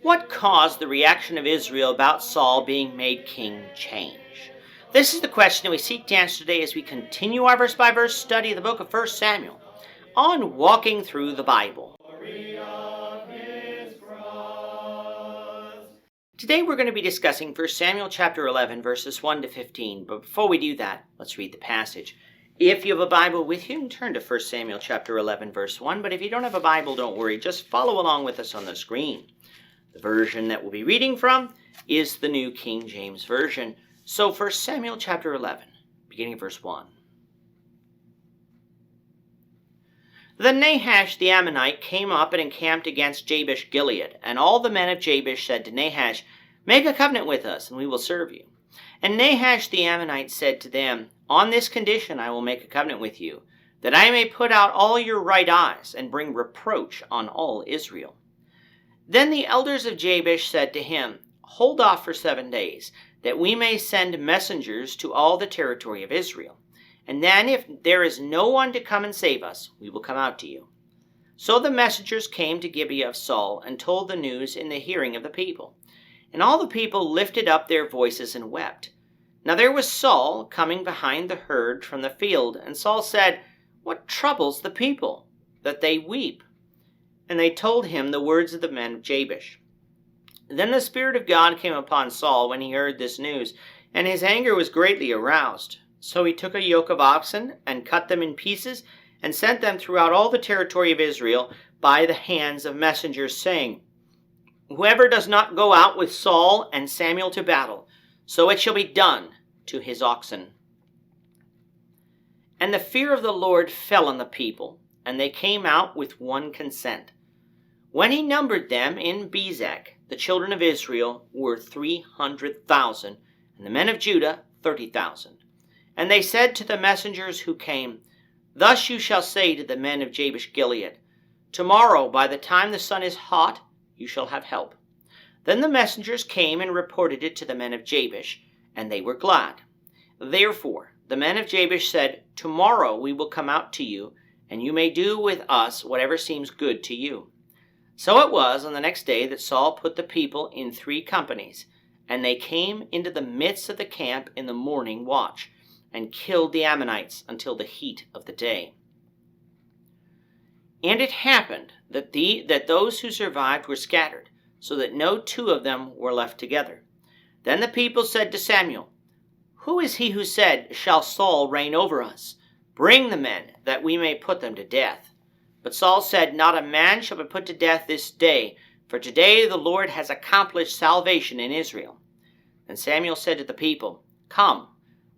What caused the reaction of Israel about Saul being made king change? This is the question that we seek to answer today as we continue our verse-by-verse study of the book of 1 Samuel on Walking Through the Bible. Today we're going to be discussing 1 Samuel chapter 11, verses 1 to 15. But before we do that, let's read the passage. If you have a Bible with you, turn to 1 Samuel chapter 11, verse 1. But if you don't have a Bible, don't worry. Just follow along with us on the screen. The version that we'll be reading from is the New King James Version. So 1 Samuel chapter 11, beginning of verse 1. Then Nahash the Ammonite came up and encamped against Jabesh Gilead, and all the men of Jabesh said to Nahash, "Make a covenant with us, and we will serve you." And Nahash the Ammonite said to them, "On this condition I will make a covenant with you, that I may put out all your right eyes, and bring reproach on all Israel." Then the elders of Jabesh said to him, "Hold off for 7 days, that we may send messengers to all the territory of Israel. And then if there is no one to come and save us, we will come out to you." So the messengers came to Gibeah of Saul and told the news in the hearing of the people. And all the people lifted up their voices and wept. Now there was Saul coming behind the herd from the field, and Saul said, "What troubles the people, that they weep?" And they told him the words of the men of Jabesh. Then the Spirit of God came upon Saul when he heard this news, and his anger was greatly aroused. So he took a yoke of oxen and cut them in pieces and sent them throughout all the territory of Israel by the hands of messengers, saying, "Whoever does not go out with Saul and Samuel to battle, so it shall be done to his oxen." And the fear of the Lord fell on the people, and they came out with one consent. When he numbered them in Bezek, the children of Israel were 300,000, and the men of Judah 30,000. And they said to the messengers who came, "Thus you shall say to the men of Jabesh Gilead, Tomorrow, by the time the sun is hot, you shall have help." Then the messengers came and reported it to the men of Jabesh, and they were glad. Therefore the men of Jabesh said, "Tomorrow we will come out to you, and you may do with us whatever seems good to you." So it was on the next day that Saul put the people in 3 companies, and they came into the midst of the camp in the morning watch, and killed the Ammonites until the heat of the day. And it happened that those who survived were scattered, so that no 2 of them were left together. Then the people said to Samuel, "Who is he who said, 'Shall Saul reign over us?' Bring the men, that we may put them to death." But Saul said, "Not a man shall be put to death this day, for today the Lord has accomplished salvation in Israel." And Samuel said to the people, "Come,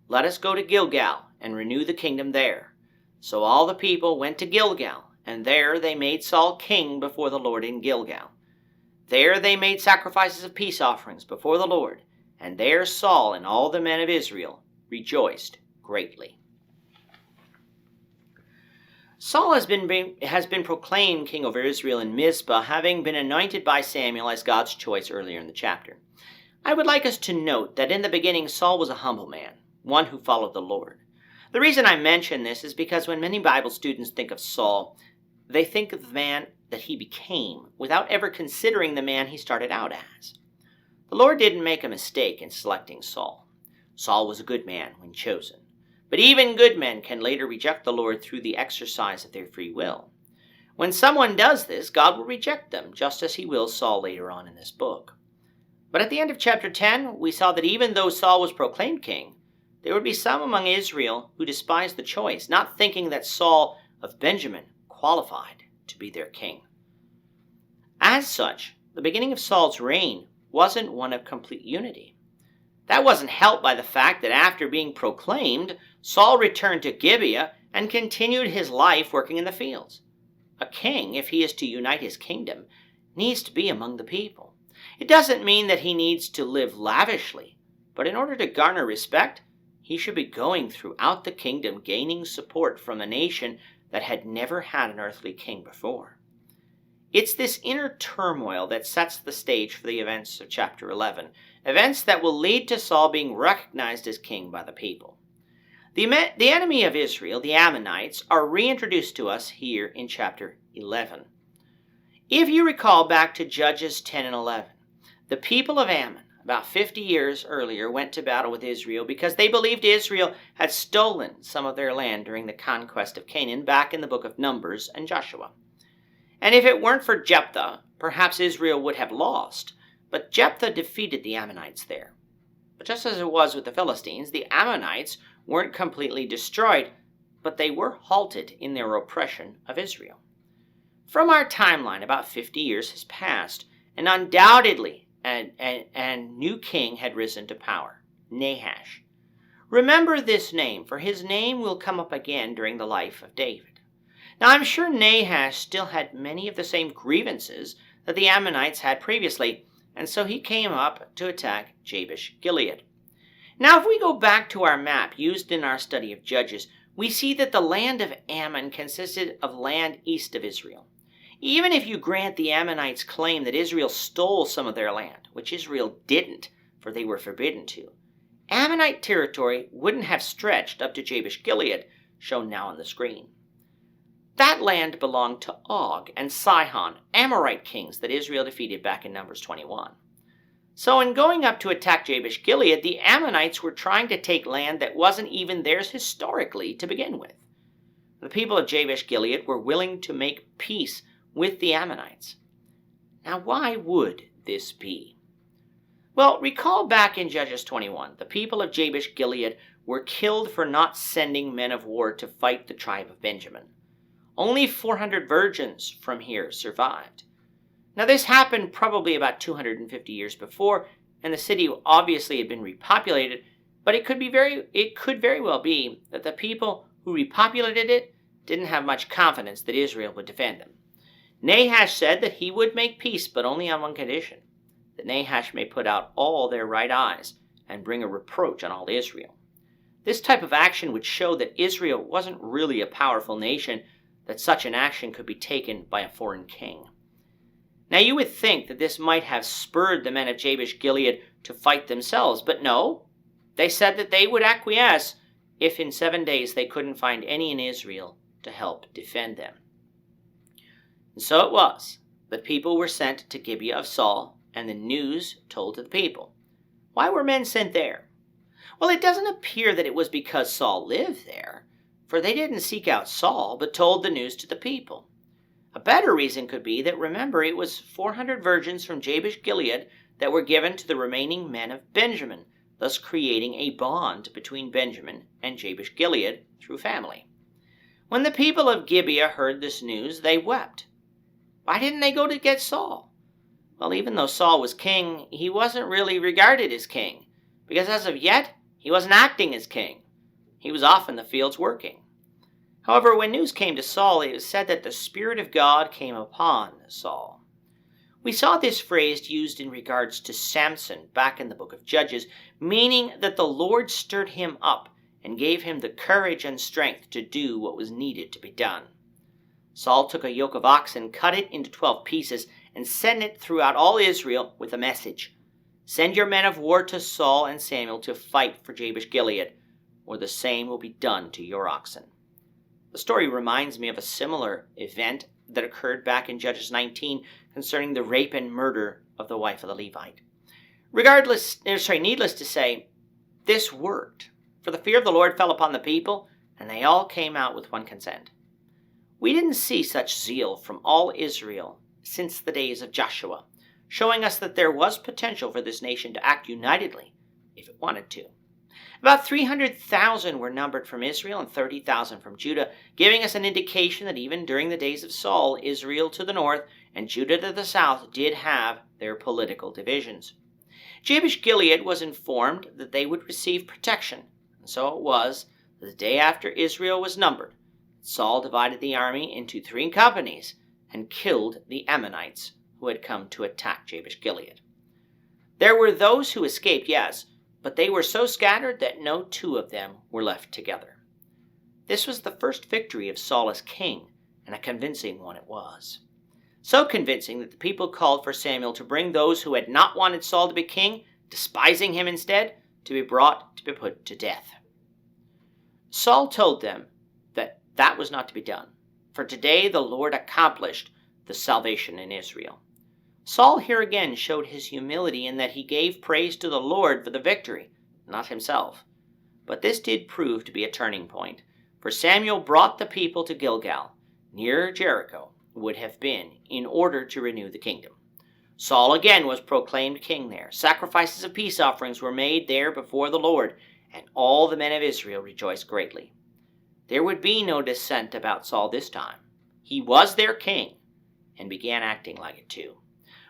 let us go to Gilgal and renew the kingdom there." So all the people went to Gilgal, and there they made Saul king before the Lord in Gilgal. There they made sacrifices of peace offerings before the Lord, and there Saul and all the men of Israel rejoiced greatly. Saul has been proclaimed king over Israel in Mizpah, having been anointed by Samuel as God's choice earlier in the chapter. I would like us to note that in the beginning Saul was a humble man, one who followed the Lord. The reason I mention this is because when many Bible students think of Saul, they think of the man that he became without ever considering the man he started out as. The Lord didn't make a mistake in selecting Saul. Saul was a good man when chosen. But even good men can later reject the Lord through the exercise of their free will. When someone does this, God will reject them, just as he will Saul later on in this book. But at the end of chapter 10, we saw that even though Saul was proclaimed king, there would be some among Israel who despised the choice, not thinking that Saul of Benjamin qualified to be their king. As such, the beginning of Saul's reign wasn't one of complete unity. That wasn't helped by the fact that after being proclaimed, Saul returned to Gibeah and continued his life working in the fields. A king, if he is to unite his kingdom, needs to be among the people. It doesn't mean that he needs to live lavishly, but in order to garner respect, he should be going throughout the kingdom, gaining support from a nation that had never had an earthly king before. It's this inner turmoil that sets the stage for the events of chapter 11, events that will lead to Saul being recognized as king by the people. The enemy of Israel, the Ammonites, are reintroduced to us here in chapter 11. If you recall back to Judges 10 and 11, the people of Ammon, about 50 years earlier, went to battle with Israel because they believed Israel had stolen some of their land during the conquest of Canaan back in the book of Numbers and Joshua. And if it weren't for Jephthah, perhaps Israel would have lost, but Jephthah defeated the Ammonites there. But just as it was with the Philistines, the Ammonites weren't completely destroyed, but they were halted in their oppression of Israel. From our timeline, about 50 years has passed, and undoubtedly a new king had risen to power, Nahash. Remember this name, for his name will come up again during the life of David. Now, I'm sure Nahash still had many of the same grievances that the Ammonites had previously, and so he came up to attack Jabesh Gilead. Now, if we go back to our map used in our study of Judges, we see that the land of Ammon consisted of land east of Israel. Even if you grant the Ammonites' claim that Israel stole some of their land, which Israel didn't, for they were forbidden to, Ammonite territory wouldn't have stretched up to Jabesh Gilead, shown now on the screen. That land belonged to Og and Sihon, Amorite kings that Israel defeated back in Numbers 21. So in going up to attack Jabesh Gilead, the Ammonites were trying to take land that wasn't even theirs historically to begin with. The people of Jabesh Gilead were willing to make peace with the Ammonites. Now, why would this be? Well, recall back in Judges 21, the people of Jabesh Gilead were killed for not sending men of war to fight the tribe of Benjamin. Only 400 virgins from here survived. Now, this happened probably about 250 years before, and the city obviously had been repopulated, but it could very well be that the people who repopulated it didn't have much confidence that Israel would defend them. Nahash said that he would make peace, but only on one condition, that Nahash may put out all their right eyes and bring a reproach on all Israel. This type of action would show that Israel wasn't really a powerful nation, that such an action could be taken by a foreign king. Now, you would think that this might have spurred the men of Jabesh Gilead to fight themselves, but no. They said that they would acquiesce if in 7 days they couldn't find any in Israel to help defend them. And so it was that people were sent to Gibeah of Saul, and the news told to the people. Why were men sent there? Well, it doesn't appear that it was because Saul lived there, for they didn't seek out Saul, but told the news to the people. A better reason could be that, remember, it was 400 virgins from Jabesh Gilead that were given to the remaining men of Benjamin, thus creating a bond between Benjamin and Jabesh Gilead through family. When the people of Gibeah heard this news, they wept. Why didn't they go to get Saul? Well, even though Saul was king, he wasn't really regarded as king, because as of yet, he wasn't acting as king. He was off in the fields working. However, when news came to Saul, it was said that the Spirit of God came upon Saul. We saw this phrase used in regards to Samson back in the book of Judges, meaning that the Lord stirred him up and gave him the courage and strength to do what was needed to be done. Saul took a yoke of oxen, cut it into 12 pieces, and sent it throughout all Israel with a message. Send your men of war to Saul and Samuel to fight for Jabesh Gilead, or the same will be done to your oxen. The story reminds me of a similar event that occurred back in Judges 19 concerning the rape and murder of the wife of the Levite. Needless to say, this worked, for the fear of the Lord fell upon the people, and they all came out with one consent. We didn't see such zeal from all Israel since the days of Joshua, showing us that there was potential for this nation to act unitedly if it wanted to. About 300,000 were numbered from Israel and 30,000 from Judah, giving us an indication that even during the days of Saul, Israel to the north and Judah to the south did have their political divisions. Jabesh Gilead was informed that they would receive protection, and so it was that the day after Israel was numbered, Saul divided the army into 3 companies and killed the Ammonites who had come to attack Jabesh Gilead. There were those who escaped, yes, but they were so scattered that no 2 of them were left together. This was the first victory of Saul as king, and a convincing one it was. So convincing that the people called for Samuel to bring those who had not wanted Saul to be king, despising him instead, to be brought to be put to death. Saul told them that was not to be done, for today the Lord accomplished the salvation in Israel. Saul here again showed his humility in that he gave praise to the Lord for the victory, not himself. But this did prove to be a turning point, for Samuel brought the people to Gilgal, near Jericho would have been, in order to renew the kingdom. Saul again was proclaimed king there. Sacrifices of peace offerings were made there before the Lord, and all the men of Israel rejoiced greatly. There would be no dissent about Saul this time. He was their king, and began acting like it too.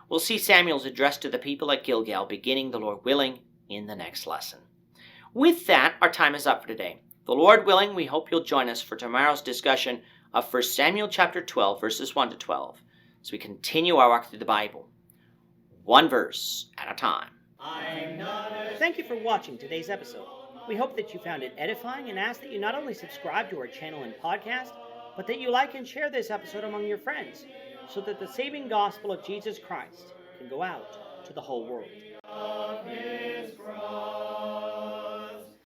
We'll see Samuel's address to the people at Gilgal, beginning, the Lord willing, in the next lesson. With that, our time is up for today. The Lord willing, we hope you'll join us for tomorrow's discussion of 1 Samuel chapter 12, verses 1 to 12, as we continue our walk through the Bible, one verse at a time. Thank you for watching today's episode. We hope that you found it edifying and ask that you not only subscribe to our channel and podcast, but that you like and share this episode among your friends, so that the saving gospel of Jesus Christ can go out to the whole world.